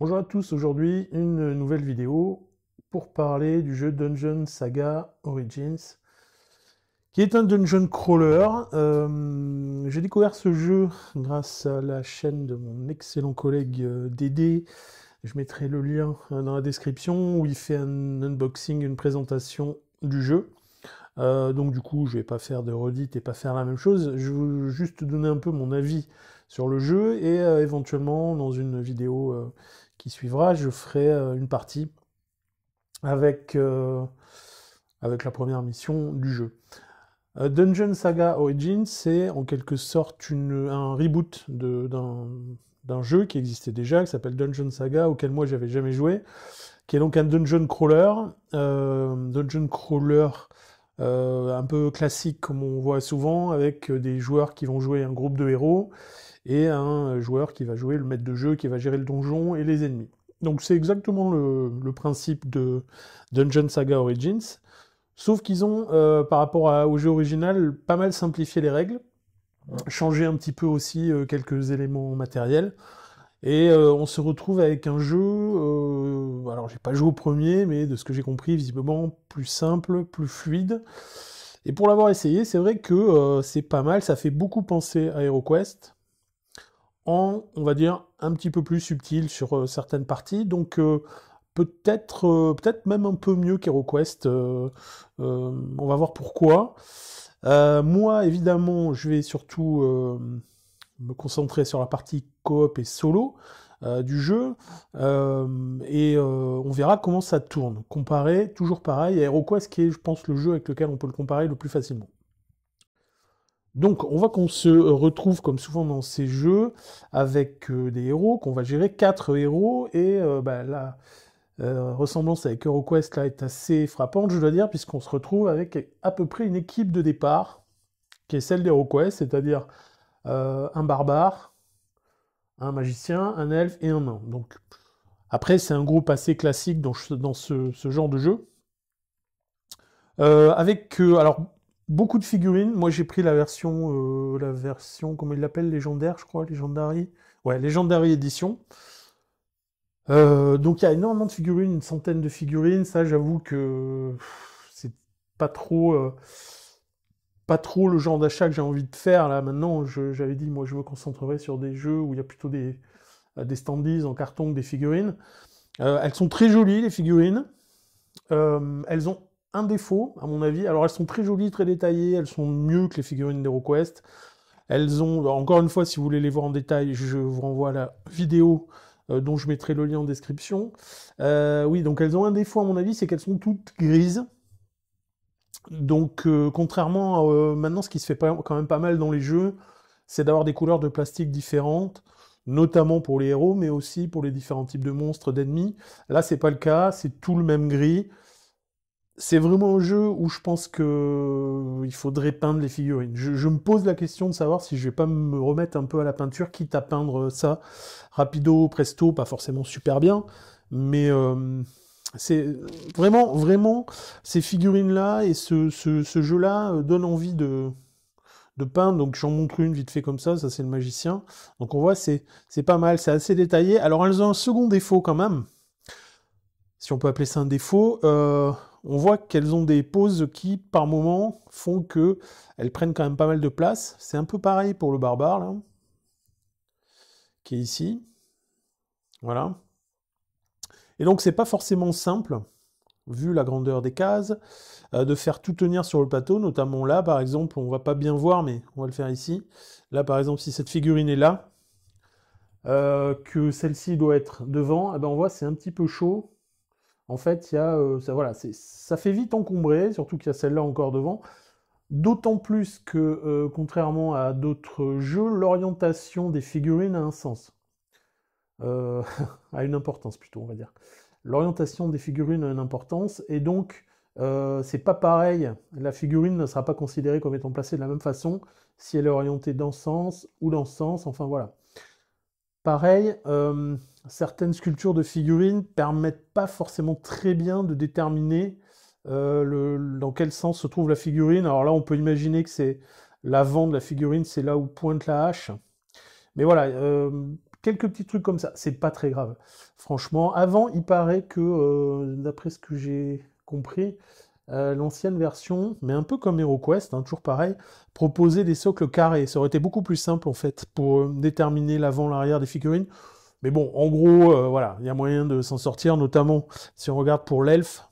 Bonjour à tous, aujourd'hui une nouvelle vidéo pour parler du jeu Dungeon Saga Origins, qui est un dungeon crawler. J'ai découvert ce jeu grâce à la chaîne de mon excellent collègue Dédé. Je mettrai le lien dans la description où il fait un unboxing, une présentation du jeu. Donc du coup, je vais pas faire de redite et pas faire la même chose. Je veux juste donner un peu mon avis sur le jeu et éventuellement dans une vidéo qui suivra, je ferai une partie avec la première mission du jeu. Dungeon Saga Origins, c'est en quelque sorte un reboot d'un jeu qui existait déjà, qui s'appelle Dungeon Saga, auquel moi j'avais jamais joué, qui est donc un dungeon crawler, un peu classique comme on voit souvent, avec des joueurs qui vont jouer un groupe de héros, et un joueur qui va jouer le maître de jeu, qui va gérer le donjon et les ennemis. Donc c'est exactement le principe de Dungeon Saga Origins, sauf qu'ils ont, par rapport au jeu original, pas mal simplifié les règles, changé un petit peu aussi quelques éléments matériels, et on se retrouve avec un jeu, alors j'ai pas joué au premier, mais de ce que j'ai compris, visiblement plus simple, plus fluide. Et pour l'avoir essayé, c'est vrai que c'est pas mal, ça fait beaucoup penser à HeroQuest, on va dire, un petit peu plus subtil sur certaines parties, donc peut-être même un peu mieux qu'HeroQuest, on va voir pourquoi. Moi, évidemment, je vais surtout me concentrer sur la partie coop et solo du jeu, et on verra comment ça tourne, comparé, toujours pareil, à HeroQuest, qui est, je pense, le jeu avec lequel on peut le comparer le plus facilement. Donc, on voit qu'on se retrouve, comme souvent dans ces jeux, avec des héros, qu'on va gérer 4 héros, et la ressemblance avec HeroQuest là est assez frappante, je dois dire, puisqu'on se retrouve avec à peu près une équipe de départ, qui est celle d'HeroQuest, c'est-à-dire un barbare, un magicien, un elfe et un nain. Donc, après, c'est un groupe assez classique dans ce genre de jeu. Alors, beaucoup de figurines. Moi, j'ai pris la version, comment ils l'appellent, légendaire, je crois, Legendary. Ouais, Legendary Edition. Donc, il y a énormément de figurines, une centaine de figurines. Ça, j'avoue que c'est pas trop, pas trop le genre d'achat que j'ai envie de faire. Là, maintenant, j'avais dit, moi, je me concentrerai sur des jeux où il y a plutôt des standees en carton que des figurines. Elles sont très jolies, les figurines. Elles ont un défaut, à mon avis. Alors, elles sont très jolies, très détaillées, elles sont mieux que les figurines d'HeroQuest. Elles ont, encore une fois, si vous voulez les voir en détail, je vous renvoie à la vidéo dont je mettrai le lien en description. Oui, donc elles ont un défaut, à mon avis, c'est qu'elles sont toutes grises. Donc, contrairement à maintenant, ce qui se fait quand même pas mal dans les jeux, c'est d'avoir des couleurs de plastique différentes, notamment pour les héros, mais aussi pour les différents types de monstres, d'ennemis. Là, c'est pas le cas, c'est tout le même gris. C'est vraiment un jeu où je pense que il faudrait peindre les figurines. Je me pose la question de savoir si je vais pas me remettre un peu à la peinture, quitte à peindre ça rapido, presto, pas forcément super bien, mais c'est vraiment ces figurines-là et ce jeu-là donnent envie de peindre. Donc j'en montre une vite fait comme ça c'est le magicien. Donc on voit, c'est pas mal, c'est assez détaillé. Alors elles ont un second défaut quand même, si on peut appeler ça un défaut, on voit qu'elles ont des poses qui, par moment, font que elles prennent quand même pas mal de place. C'est un peu pareil pour le barbare, là, qui est ici. Voilà. Et donc, c'est pas forcément simple, vu la grandeur des cases, de faire tout tenir sur le plateau, notamment là, par exemple, on va pas bien voir, mais on va le faire ici. Là, par exemple, si cette figurine est là, que celle-ci doit être devant, eh ben on voit c'est un petit peu chaud. En fait, il y a, ça fait vite encombrer, surtout qu'il y a celle-là encore devant. D'autant plus que, contrairement à d'autres jeux, l'orientation des figurines a un sens. A une importance plutôt, on va dire. L'orientation des figurines a une importance, et donc, c'est pas pareil. La figurine ne sera pas considérée comme étant placée de la même façon si elle est orientée dans ce sens ou dans ce sens, enfin voilà. Pareil, certaines sculptures de figurines permettent pas forcément très bien de déterminer dans quel sens se trouve la figurine. Alors là, on peut imaginer que c'est l'avant de la figurine, c'est là où pointe la hache. Mais voilà, quelques petits trucs comme ça. C'est pas très grave. Franchement, avant, il paraît que, d'après ce que j'ai compris, l'ancienne version, mais un peu comme HeroQuest, hein, toujours pareil, proposait des socles carrés. Ça aurait été beaucoup plus simple, en fait, pour déterminer l'avant, l'arrière des figurines. Mais bon, en gros, voilà, il y a moyen de s'en sortir, notamment si on regarde pour l'elfe.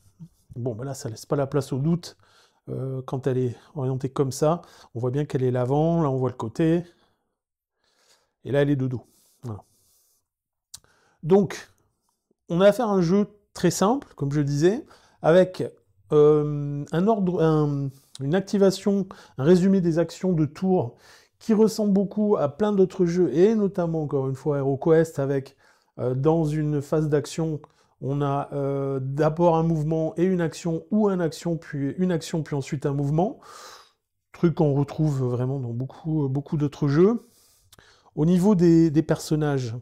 Bon, ben là, ça laisse pas la place au doute. Quand elle est orientée comme ça, on voit bien qu'elle est l'avant, là on voit le côté, et là elle est de dos. Voilà. Donc, on a affaire à un jeu très simple, comme je disais, avec une activation, un résumé des actions de tour qui ressemble beaucoup à plein d'autres jeux, et notamment, encore une fois, HeroQuest, avec dans une phase d'action, on a d'abord un mouvement et une action, ou une action, puis ensuite un mouvement. Truc qu'on retrouve vraiment dans beaucoup d'autres jeux. Au niveau des personnages,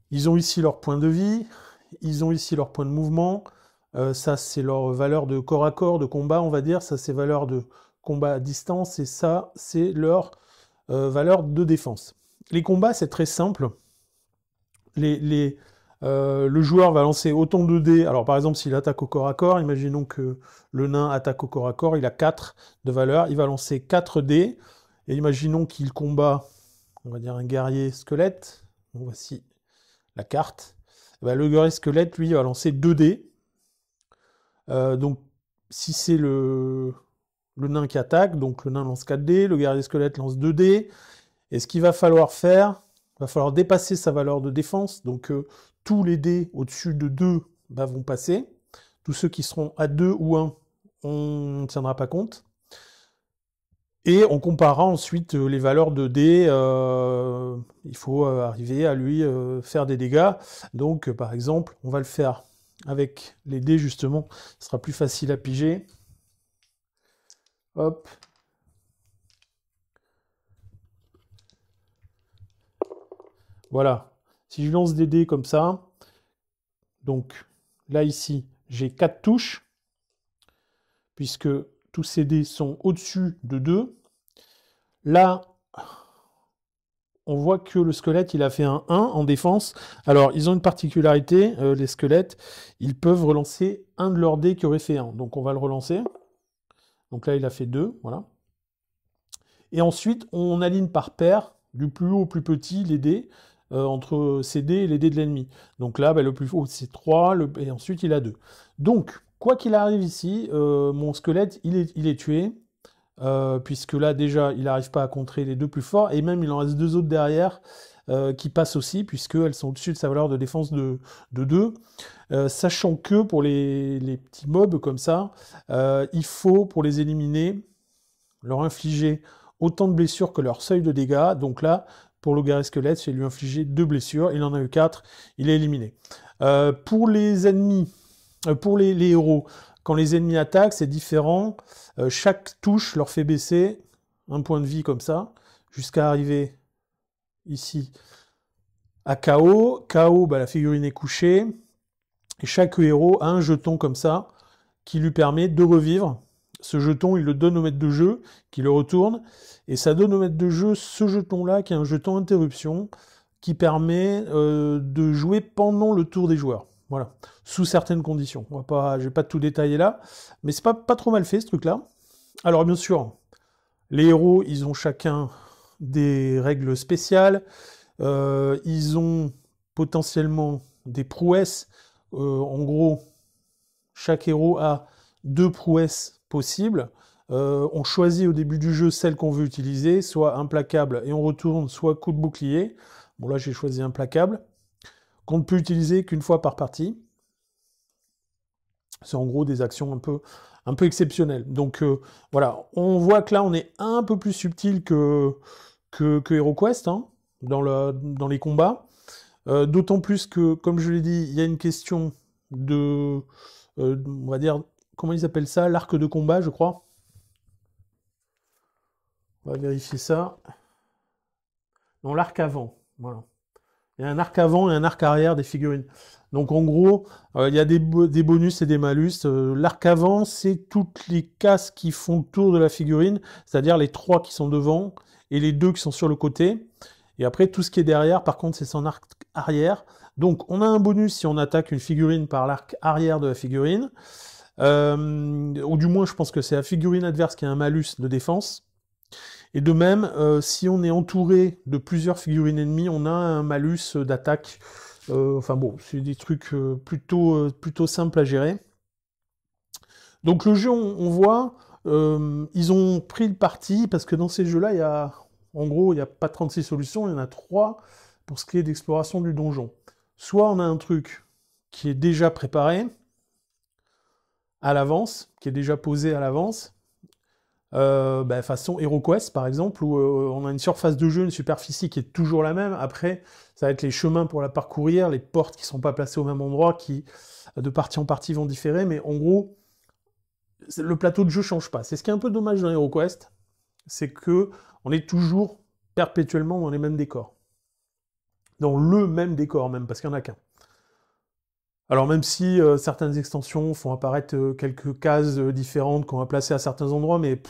ils ont ici leur point de vie, ils ont ici leur point de mouvement. Ça, c'est leur valeur de corps à corps, de combat, on va dire. Ça, c'est valeur de combat à distance. Et ça, c'est leur valeur de défense. Les combats, c'est très simple. Le joueur va lancer autant de dés. Alors par exemple, s'il attaque au corps à corps, imaginons que le nain attaque au corps à corps, il a 4 de valeur, il va lancer 4 dés, et imaginons qu'il combat, on va dire un guerrier squelette, donc voici la carte. Et ben, le guerrier squelette, lui, va lancer 2 dés. Donc si c'est le nain qui attaque, donc le nain lance 4 dés, le guerrier squelette lance 2 dés, et ce qu'il va falloir faire, il va falloir dépasser sa valeur de défense, donc tous les dés au-dessus de 2 vont passer. Tous ceux qui seront à 2 ou 1, on ne tiendra pas compte. Et on comparera ensuite les valeurs de dés. Il faut arriver à lui faire des dégâts. Donc, par exemple, on va le faire avec les dés, justement. Ce sera plus facile à piger. Hop. Voilà. Si je lance des dés comme ça, donc là ici, j'ai 4 touches, puisque tous ces dés sont au-dessus de 2. Là, on voit que le squelette, il a fait un 1 en défense. Alors, ils ont une particularité, les squelettes, ils peuvent relancer un de leurs dés qui aurait fait 1. Donc, on va le relancer. Donc là, il a fait 2, voilà. Et ensuite, on aligne par paire, du plus haut au plus petit, les dés, entre ces dés et les dés de l'ennemi. Donc là, le plus haut, c'est 3, et ensuite, il a 2. Donc, quoi qu'il arrive ici, mon squelette, il est tué, puisque là, déjà, il n'arrive pas à contrer les 2 plus forts, et même, il en reste 2 autres derrière, qui passent aussi, puisqu'elles sont au-dessus de sa valeur de défense de 2. Sachant que, pour les petits mobs comme ça, il faut, pour les éliminer, leur infliger autant de blessures que leur seuil de dégâts. Donc là, pour le guerrier squelette, j'ai lui infligé 2 blessures. Il en a eu 4. Il est éliminé. Pour les ennemis, pour les héros, quand les ennemis attaquent, c'est différent. Chaque touche leur fait baisser un point de vie comme ça, jusqu'à arriver ici à KO. KO, la figurine est couchée. Et chaque héros a un jeton comme ça, qui lui permet de revivre. Ce jeton, il le donne au maître de jeu, qui le retourne, et ça donne au maître de jeu ce jeton-là, qui est un jeton interruption, qui permet de jouer pendant le tour des joueurs. Voilà, sous certaines conditions. Je ne vais pas tout détailler là, mais c'est pas trop mal fait, ce truc-là. Alors, bien sûr, les héros, ils ont chacun des règles spéciales, ils ont potentiellement des prouesses. En gros, chaque héros a 2 prouesses possibles. On choisit au début du jeu celle qu'on veut utiliser, soit implacable et on retourne, soit coup de bouclier. Bon là j'ai choisi implacable, qu'on ne peut utiliser qu'une fois par partie. C'est en gros des actions un peu exceptionnelles. Donc voilà, on voit que là on est un peu plus subtil que HeroQuest, hein, dans les combats. D'autant plus que, comme je l'ai dit, il y a une question de, on va dire, comment ils appellent ça? L'arc de combat, je crois. On va vérifier ça. Non, l'arc avant. Voilà. Il y a un arc avant et un arc arrière des figurines. Donc en gros, il y a des bonus et des malus. L'arc avant, c'est toutes les cases qui font le tour de la figurine, c'est-à-dire les 3 qui sont devant et les 2 qui sont sur le côté. Et après, tout ce qui est derrière, par contre, c'est son arc arrière. Donc, on a un bonus si on attaque une figurine par l'arc arrière de la figurine. Ou du moins, je pense que c'est la figurine adverse qui a un malus de défense. Et de même, si on est entouré de plusieurs figurines ennemies, on a un malus d'attaque. Enfin bon, c'est des trucs plutôt simples à gérer. Donc le jeu, on voit, ils ont pris le parti, parce que dans ces jeux-là, en gros, il n'y a pas 36 solutions, il y en a 3 pour ce qui est d'exploration du donjon. Soit on a un truc qui est déjà préparé à l'avance, qui est déjà posé à l'avance, façon HeroQuest par exemple, où on a une surface de jeu, une superficie qui est toujours la même. Après, ça va être les chemins pour la parcourir, les portes qui ne sont pas placées au même endroit, qui de partie en partie vont différer, mais en gros, le plateau de jeu change pas. C'est ce qui est un peu dommage dans HeroQuest, c'est que on est toujours perpétuellement dans les mêmes décors. Dans le même décor même, parce qu'il n'y en a qu'un. Alors même si certaines extensions font apparaître quelques cases différentes qu'on va placer à certains endroits, mais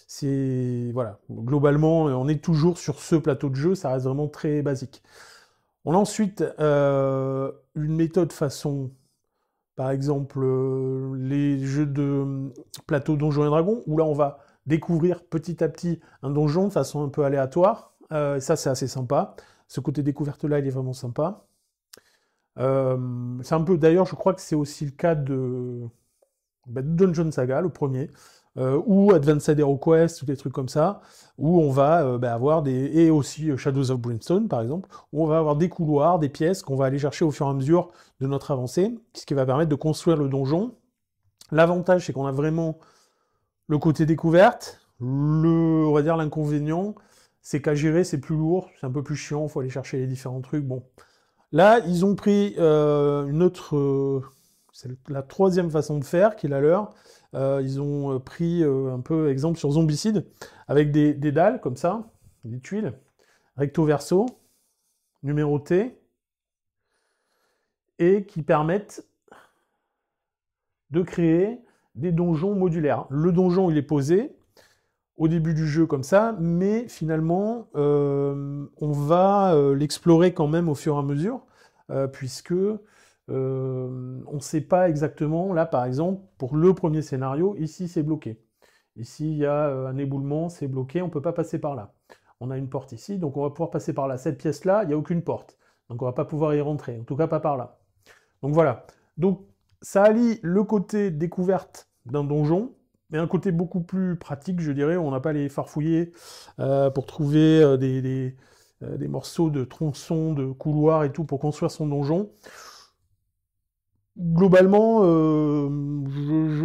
c'est... Voilà. Globalement, on est toujours sur ce plateau de jeu, ça reste vraiment très basique. On a ensuite une méthode façon... Par exemple, les jeux de plateau Donjons et Dragons, où là on va découvrir petit à petit un donjon de façon un peu aléatoire. Ça, c'est assez sympa. Ce côté découverte-là, il est vraiment sympa. C'est un peu, d'ailleurs, je crois que c'est aussi le cas de Dungeon Saga, le premier, ou Advanced HeroQuest, ou des trucs comme ça, où on va avoir des... Et aussi Shadows of Brimstone, par exemple, où on va avoir des couloirs, des pièces qu'on va aller chercher au fur et à mesure de notre avancée, ce qui va permettre de construire le donjon. L'avantage, c'est qu'on a vraiment le côté découverte. On va dire l'inconvénient, c'est qu'à gérer, c'est plus lourd, c'est un peu plus chiant, il faut aller chercher les différents trucs, bon... Là, ils ont pris une autre... c'est la troisième façon de faire, qui est la leur. Ils ont pris un peu exemple sur Zombicide, avec des dalles, comme ça, des tuiles, recto-verso, numérotées, et qui permettent de créer des donjons modulaires. Le donjon, il est posé au début du jeu comme ça, mais finalement, on va l'explorer quand même au fur et à mesure, puisque on ne sait pas exactement, là par exemple, pour le premier scénario, ici c'est bloqué. Ici il y a un éboulement, c'est bloqué, on ne peut pas passer par là. On a une porte ici, donc on va pouvoir passer par là. Cette pièce-là, il n'y a aucune porte, donc on ne va pas pouvoir y rentrer, en tout cas pas par là. Donc voilà, donc ça allie le côté découverte d'un donjon, mais un côté beaucoup plus pratique, je dirais, où on n'a pas les farfouiller pour trouver des morceaux de tronçons, de couloirs et tout pour construire son donjon. Globalement,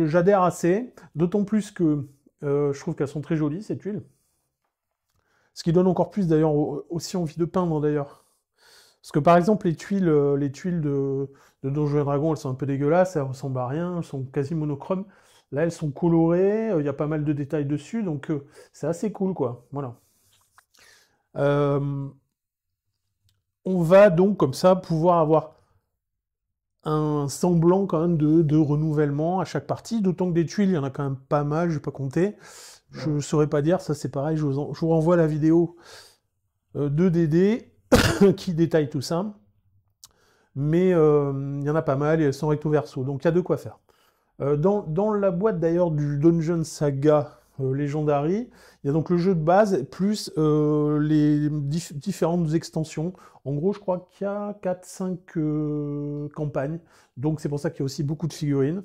j'adhère assez, d'autant plus que je trouve qu'elles sont très jolies, ces tuiles. Ce qui donne encore plus, d'ailleurs, aussi envie de peindre, d'ailleurs. Parce que, par exemple, les tuiles de Donjons et Dragons, elles sont un peu dégueulasses, elles ressemblent à rien, elles sont quasi monochromes. Là, elles sont colorées, il y a pas mal de détails dessus, donc c'est assez cool, quoi. Voilà. On va donc, comme ça, pouvoir avoir un semblant, quand même, de renouvellement à chaque partie, d'autant que des tuiles, il y en a quand même pas mal, je vais pas compter. Je ne saurais pas dire, ça c'est pareil, je vous renvoie la vidéo de Dédé, qui détaille tout ça. Mais il y en a pas mal, et elles sont recto verso, donc il y a de quoi faire. Dans la boîte d'ailleurs du Dungeon Saga Legendary, il y a donc le jeu de base, plus les différentes extensions. En gros, je crois qu'il y a 4-5 campagnes, donc c'est pour ça qu'il y a aussi beaucoup de figurines.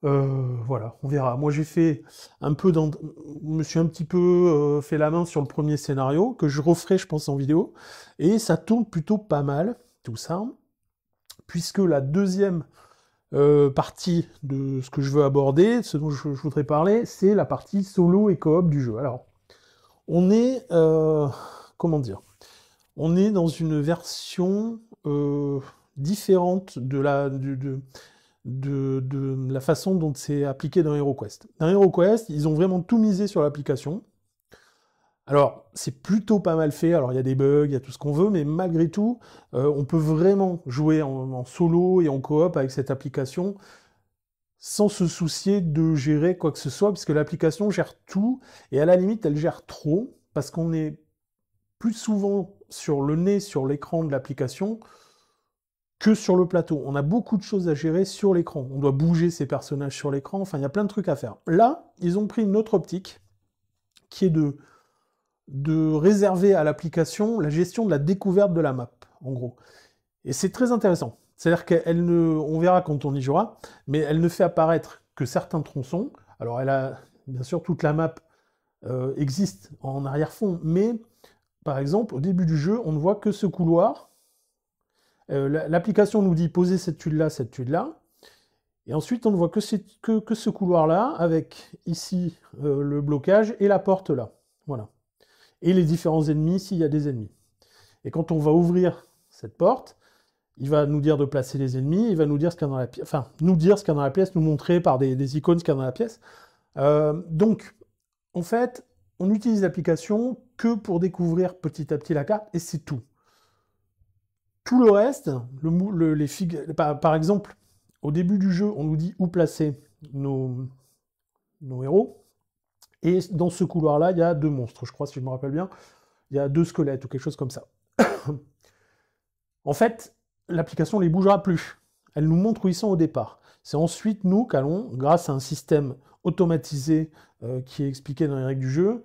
Voilà, on verra. Moi j'ai fait un peu je me suis un petit peu fait la main sur le premier scénario, que je referai je pense en vidéo, et ça tourne plutôt pas mal, tout ça, puisque la deuxième partie de ce que je veux aborder, ce dont je voudrais parler, c'est la partie solo et coop du jeu. Alors, on est, comment dire, on est dans une version différente de la façon dont c'est appliqué dans HeroQuest. Dans HeroQuest, ils ont vraiment tout misé sur l'application. Alors, c'est plutôt pas mal fait, alors il y a des bugs, il y a tout ce qu'on veut, mais malgré tout, on peut vraiment jouer en solo et en coop avec cette application sans se soucier de gérer quoi que ce soit, puisque l'application gère tout, et à la limite, elle gère trop, parce qu'on est plus souvent sur le nez, sur l'écran de l'application, que sur le plateau. On a beaucoup de choses à gérer sur l'écran. On doit bouger ces personnages sur l'écran, enfin, il y a plein de trucs à faire. Là, ils ont pris une autre optique, qui est de réserver à l'application la gestion de la découverte de la map, en gros. Et c'est très intéressant. C'est-à-dire qu'elle ne, on verra quand on y jouera, mais elle ne fait apparaître que certains tronçons. Alors elle a, bien sûr, toute la map existe en arrière-fond, mais par exemple, au début du jeu, on ne voit que ce couloir. L'application nous dit poser cette tuile-là, et ensuite on ne voit que ce couloir-là, avec ici le blocage et la porte là. Voilà. Et les différents ennemis s'il y a des ennemis. Et quand on va ouvrir cette porte, il va nous dire de placer les ennemis, il va nous dire ce qu'il y a dans la pièce, enfin, nous dire ce qu'il y a dans la pièce, nous montrer par des icônes ce qu'il y a dans la pièce. Donc, en fait, on utilise l'application que pour découvrir petit à petit la carte, et c'est tout. Tout le reste, par exemple, au début du jeu, on nous dit où placer nos héros, et dans ce couloir-là, il y a 2 monstres, je crois, si je me rappelle bien, il y a 2 squelettes, ou quelque chose comme ça. En fait, l'application ne les bougera plus. Elle nous montre où ils sont au départ. C'est ensuite nous qu'allons, grâce à un système automatisé qui est expliqué dans les règles du jeu,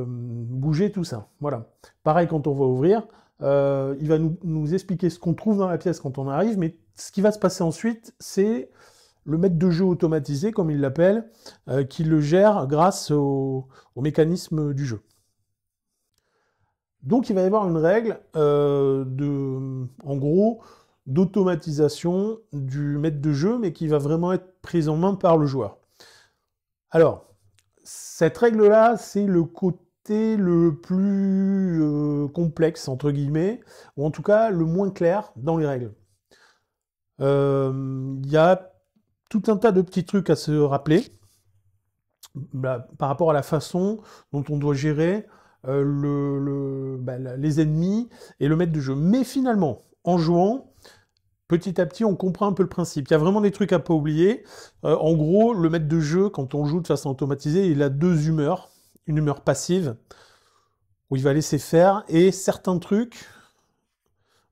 bouger tout ça. Voilà. Pareil quand on va ouvrir, il va nous expliquer ce qu'on trouve dans la pièce quand on arrive, mais ce qui va se passer ensuite, c'est le maître de jeu automatisé, comme il l'appelle, qui le gère grâce au mécanisme du jeu. Donc il va y avoir une règle en gros, d'automatisation du maître de jeu, mais qui va vraiment être prise en main par le joueur. Alors, cette règle-là, c'est le côté le plus complexe, entre guillemets, ou en tout cas le moins clair dans les règles. Il y a tout un tas de petits trucs à se rappeler par rapport à la façon dont on doit gérer les ennemis et le maître de jeu. Mais finalement, en jouant, petit à petit, on comprend un peu le principe. Il y a vraiment des trucs à pas oublier. En gros, le maître de jeu, quand on joue de façon automatisée, il a 2 humeurs. Une humeur passive, où il va laisser faire, et certains trucs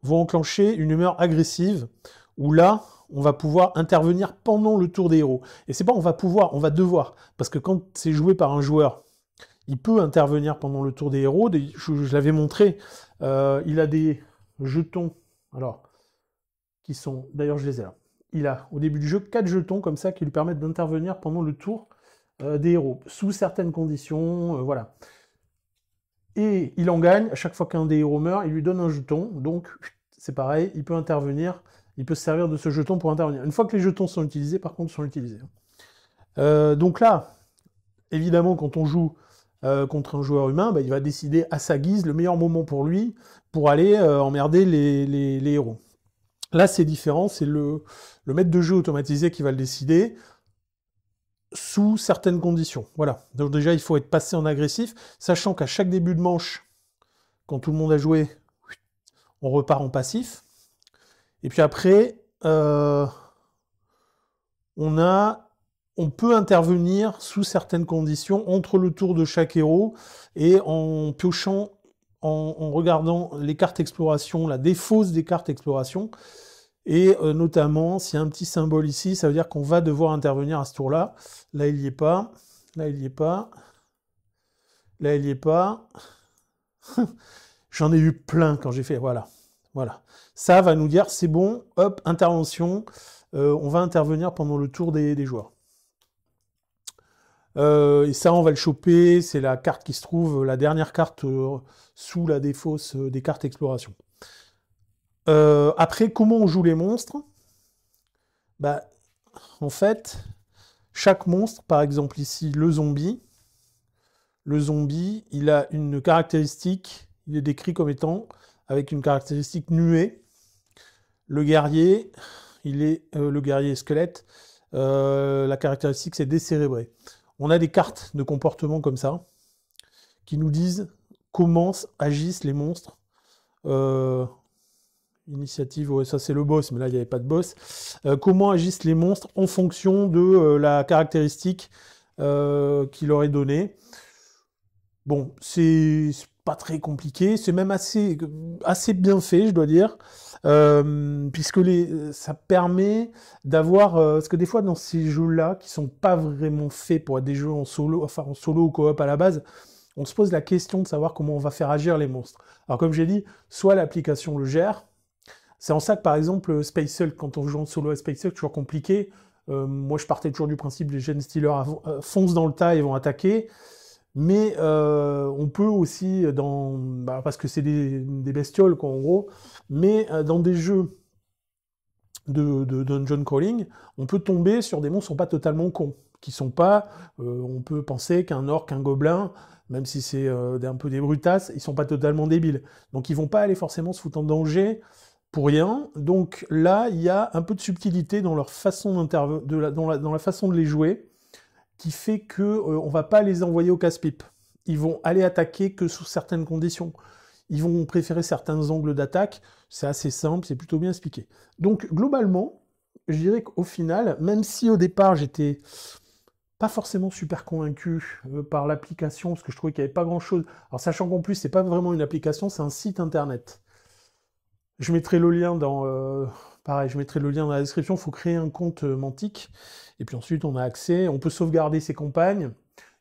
vont enclencher une humeur agressive, où là, on va pouvoir intervenir pendant le tour des héros. Et c'est pas on va pouvoir, on va devoir. Parce que quand c'est joué par un joueur, il peut intervenir pendant le tour des héros. Je l'avais montré, il a des jetons, alors, qui sont, d'ailleurs je les ai là. Il a, au début du jeu, 4 jetons comme ça qui lui permettent d'intervenir pendant le tour des héros, sous certaines conditions, voilà. Et il en gagne, à chaque fois qu'un des héros meurt, il lui donne un jeton, donc c'est pareil, il peut intervenir, il peut se servir de ce jeton pour intervenir. Une fois que les jetons sont utilisés, par contre, sont utilisés. Donc là, évidemment, quand on joue contre un joueur humain, il va décider à sa guise le meilleur moment pour lui, pour aller emmerder les héros. Là, c'est différent, c'est le maître de jeu automatisé qui va le décider, sous certaines conditions. Voilà. Donc déjà, il faut être passé en agressif, sachant qu'à chaque début de manche, quand tout le monde a joué, on repart en passif. Et puis après, on peut intervenir sous certaines conditions entre le tour de chaque héros et en piochant, en regardant les cartes exploration, la défausse des cartes exploration. Et notamment, s'il y a un petit symbole ici, ça veut dire qu'on va devoir intervenir à ce tour-là. Là, il n'y est pas. Là, il n'y est pas. Là, il n'y est pas. J'en ai eu plein quand j'ai fait. Voilà. Voilà. Ça va nous dire, c'est bon, hop, intervention. On va intervenir pendant le tour des joueurs. Et ça, on va le choper. C'est la carte qui se trouve, la dernière carte sous la défausse des cartes exploration. Après, comment on joue les monstres? En fait, chaque monstre, par exemple ici, le zombie, il a une caractéristique, il est décrit comme étant avec une caractéristique nuée. Le guerrier, le guerrier squelette, la caractéristique c'est décérébré. On a des cartes de comportement comme ça, qui nous disent comment agissent les monstres. Initiative, ouais, ça c'est le boss, mais là il n'y avait pas de boss. Comment agissent les monstres en fonction de la caractéristique qu'il leur est donnée. Bon, c'est pas très compliqué, c'est même assez bien fait, je dois dire, puisque ça permet d'avoir... parce que des fois, dans ces jeux-là, qui sont pas vraiment faits pour être des jeux en solo, enfin en solo ou coop à la base, on se pose la question de savoir comment on va faire agir les monstres. Alors comme j'ai dit, soit l'application le gère, c'est en ça que par exemple Space Hulk, quand on joue en solo à Space Hulk, toujours compliqué. Moi je partais toujours du principe les Gen Stealers foncent dans le tas et vont attaquer. Mais on peut aussi, parce que c'est des bestioles, quoi, en gros, mais dans des jeux de dungeon crawling, on peut tomber sur des monstres qui sont pas totalement cons, qui sont pas, on peut penser qu'un orc, un gobelin, même si c'est un peu des brutasses, ils sont pas totalement débiles. Donc ils vont pas aller forcément se foutre en danger pour rien. Donc là, il y a un peu de subtilité dans leur façon dans la façon de les jouer, qui fait que on va pas les envoyer au casse-pipe. Ils vont aller attaquer que sous certaines conditions. Ils vont préférer certains angles d'attaque. C'est assez simple, c'est plutôt bien expliqué. Donc globalement, je dirais qu'au final, même si au départ j'étais pas forcément super convaincu par l'application, parce que je trouvais qu'il n'y avait pas grand-chose. Alors sachant qu'en plus c'est pas vraiment une application, c'est un site internet. Je mettrai le lien pareil, je mettrai le lien dans la description. Il faut créer un compte Mantic. Et puis ensuite, on a accès. On peut sauvegarder ses campagnes.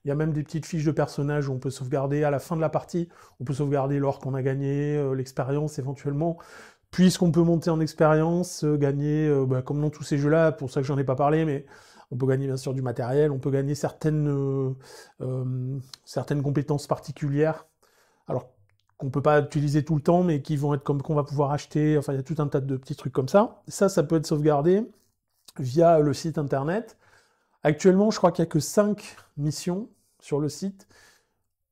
Il y a même des petites fiches de personnages où on peut sauvegarder à la fin de la partie. On peut sauvegarder l'or qu'on a gagné, l'expérience éventuellement. Puisqu'on peut monter en expérience, gagner, comme dans tous ces jeux-là, pour ça que j'en ai pas parlé, mais on peut gagner bien sûr du matériel, on peut gagner certaines compétences particulières. Alors, qu'on peut pas utiliser tout le temps, mais qui vont être comme qu'on va pouvoir acheter. Enfin, il y a tout un tas de petits trucs comme ça. Ça peut être sauvegardé via le site internet. Actuellement, je crois qu'il n'y a que 5 missions sur le site.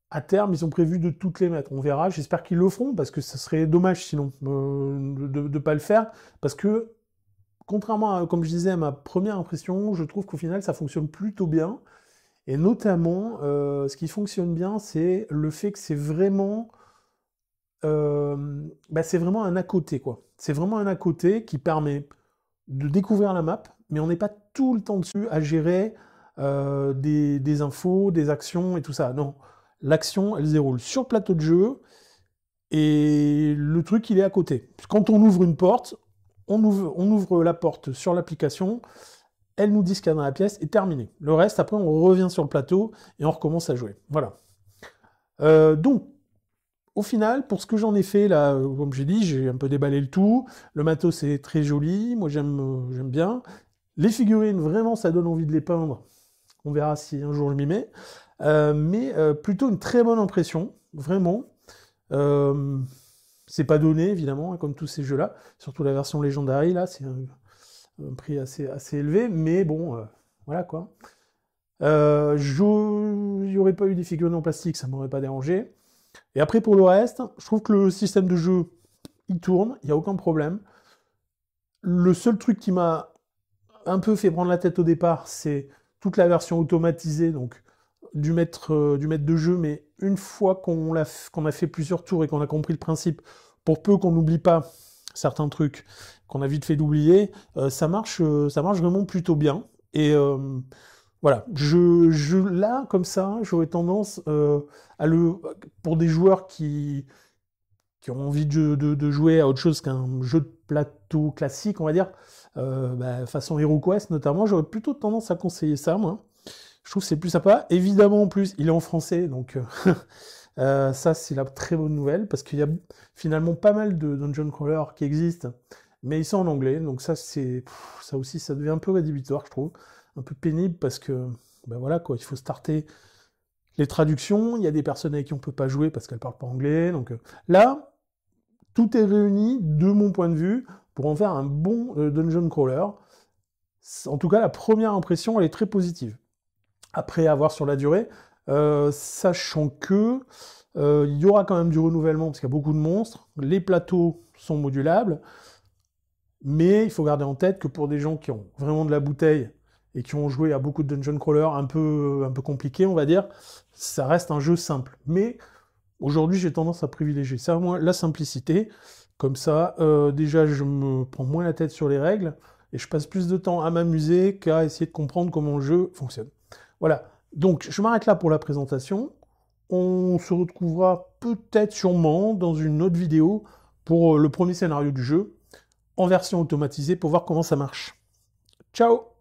À terme, ils ont prévu de toutes les mettre. On verra. J'espère qu'ils le feront, parce que ça serait dommage sinon de ne pas le faire. Parce que, contrairement à, comme je disais, à ma première impression, je trouve qu'au final, ça fonctionne plutôt bien. Et notamment, ce qui fonctionne bien, c'est le fait que c'est vraiment... c'est vraiment un à côté, quoi. C'est vraiment un à côté qui permet de découvrir la map, mais on n'est pas tout le temps dessus à gérer des infos, des actions et tout ça. Non, l'action, elle se déroule sur le plateau de jeu, et le truc, il est à côté. Quand on ouvre une porte, on ouvre la porte sur l'application, elle nous dit ce qu'il y a dans la pièce, et terminé. Le reste, après, on revient sur le plateau, et on recommence à jouer. Voilà. Donc, au final, pour ce que j'en ai fait, là, comme j'ai dit, j'ai un peu déballé le tout. Le matos, c'est très joli. Moi, j'aime bien. Les figurines, vraiment, ça donne envie de les peindre. On verra si un jour je m'y mets. Mais plutôt une très bonne impression, vraiment. C'est pas donné, évidemment, hein, comme tous ces jeux-là. Surtout la version Legendary, là, c'est un prix assez élevé. Mais bon, voilà, quoi. Il n'y aurait pas eu des figurines en plastique, ça m'aurait pas dérangé. Et après, pour le reste, je trouve que le système de jeu, il tourne, il n'y a aucun problème. Le seul truc qui m'a un peu fait prendre la tête au départ, c'est toute la version automatisée, donc du maître de jeu, mais une fois qu'on a fait plusieurs tours et qu'on a compris le principe, pour peu qu'on n'oublie pas certains trucs qu'on a vite fait d'oublier, ça marche vraiment plutôt bien. Et voilà, là, comme ça, j'aurais tendance pour des joueurs qui ont envie de jouer à autre chose qu'un jeu de plateau classique, on va dire, façon HeroQuest notamment, j'aurais plutôt tendance à conseiller ça, moi. Je trouve que c'est plus sympa. Évidemment, en plus, il est en français, donc ça, c'est la très bonne nouvelle, parce qu'il y a finalement pas mal de dungeon crawlers qui existent, mais ils sont en anglais, donc ça aussi, ça devient un peu rédhibitoire, je trouve. Un peu pénible, parce que, voilà, quoi, il faut starter les traductions, il y a des personnes avec qui on peut pas jouer parce qu'elles parlent pas anglais, donc là, tout est réuni, de mon point de vue, pour en faire un bon dungeon crawler. En tout cas, la première impression, elle est très positive. Après, à voir sur la durée, sachant que il y aura quand même du renouvellement, parce qu'il y a beaucoup de monstres, les plateaux sont modulables, mais il faut garder en tête que pour des gens qui ont vraiment de la bouteille, et qui ont joué à beaucoup de dungeon crawlers un peu compliqués, on va dire, ça reste un jeu simple. Mais aujourd'hui, j'ai tendance à privilégier ça, moi, la simplicité. Comme ça, déjà, je me prends moins la tête sur les règles, et je passe plus de temps à m'amuser qu'à essayer de comprendre comment le jeu fonctionne. Voilà. Donc, je m'arrête là pour la présentation. On se retrouvera peut-être sûrement dans une autre vidéo pour le premier scénario du jeu, en version automatisée, pour voir comment ça marche. Ciao!